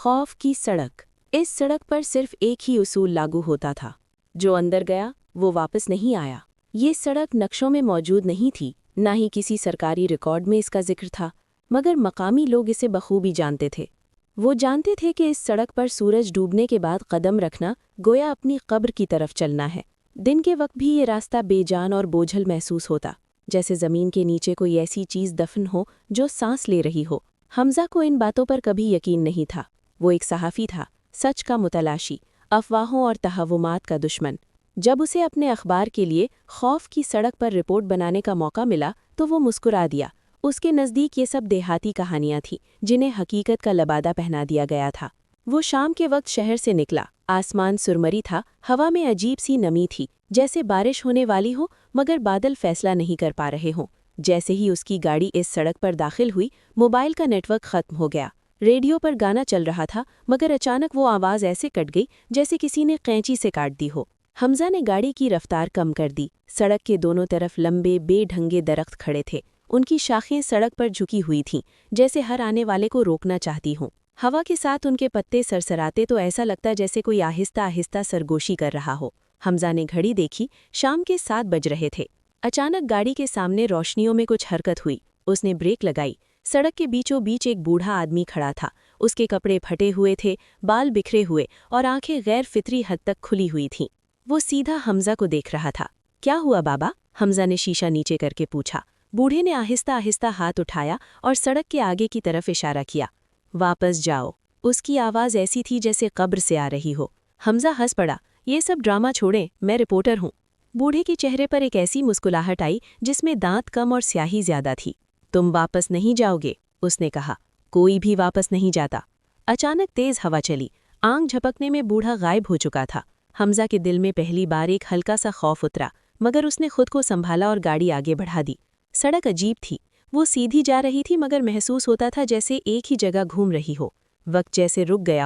खौफ की सड़क। इस सड़क पर सिर्फ एक ही उसूल लागू होता था, जो अंदर गया वो वापस नहीं आया। ये सड़क नक्शों में मौजूद नहीं थी, ना ही किसी सरकारी रिकॉर्ड में इसका जिक्र था, मगर मकामी लोग इसे बखूबी जानते थे। वो जानते थे कि इस सड़क पर सूरज डूबने के बाद कदम रखना गोया अपनी कब्र की तरफ चलना है। दिन के वक्त भी ये रास्ता बेजान और बोझल महसूस होता, जैसे ज़मीन के नीचे कोई ऐसी चीज़ दफन हो जो सांस ले रही हो। हमजा को इन बातों पर कभी यकीन नहीं था। वो एक सहाफ़ी था, सच का मुतलाशी, अफवाहों और तहव्वुमात का दुश्मन। जब उसे अपने अखबार के लिए खौफ की सड़क पर रिपोर्ट बनाने का मौका मिला तो वो मुस्कुरा दिया। उसके नज़दीक ये सब देहाती कहानियाँ थीं, जिन्हें हकीकत का लबादा पहना दिया गया था। वो शाम के वक्त शहर से निकला। आसमान सुरमरी था, हवा में अजीब सी नमी थी, जैसे बारिश होने वाली हो मगर बादल फैसला नहीं कर पा रहे हों। जैसे ही उसकी गाड़ी इस सड़क पर दाखिल हुई, मोबाइल का नेटवर्क खत्म हो गया। रेडियो पर गाना चल रहा था, मगर अचानक वो आवाज़ ऐसे कट गई जैसे किसी ने कैंची से काट दी हो। हमजा ने गाड़ी की रफ्तार कम कर दी। सड़क के दोनों तरफ लंबे बेढंगे दरख्त खड़े थे। उनकी शाखें सड़क पर झुकी हुई थीं, जैसे हर आने वाले को रोकना चाहती हों। हवा के साथ उनके पत्ते सरसराते तो ऐसा लगता जैसे कोई आहिस्ता आहिस्ता सरगोशी कर रहा हो। हमजा ने घड़ी देखी, शाम के 7 बज रहे थे। अचानक गाड़ी के सामने रोशनियों में कुछ हरकत हुई। उसने ब्रेक लगाई। सड़क के बीचों बीच एक बूढ़ा आदमी खड़ा था। उसके कपड़े फटे हुए थे, बाल बिखरे हुए और आंखें गैर फितरी हद तक खुली हुई थीं। वो सीधा हमजा को देख रहा था। क्या हुआ बाबा? हमजा ने शीशा नीचे करके पूछा। बूढ़े ने आहिस्ता आहिस्ता हाथ उठाया और सड़क के आगे की तरफ इशारा किया। वापस जाओ। उसकी आवाज़ ऐसी थी जैसे कब्र से आ रही हो। हमजा हंस पड़ा। ये सब ड्रामा छोड़ें, मैं रिपोर्टर हूँ। बूढ़े के चेहरे पर एक ऐसी मुस्कुराहट आई जिसमें दांत कम और स्याही ज्यादा थी। तुम वापस नहीं जाओगे, उसने कहा। कोई भी वापस नहीं जाता। अचानक तेज हवा चली। आंख झपकने में बूढ़ा गायब हो चुका था। हमजा के दिल में पहली बार एक हल्का सा खौफ उतरा, मगर उसने खुद को संभाला और गाड़ी आगे बढ़ा दी। सड़क अजीब थी। वो सीधी जा रही थी, मगर महसूस होता था जैसे एक ही जगह घूम रही हो। वक्त जैसे रुक गया हो।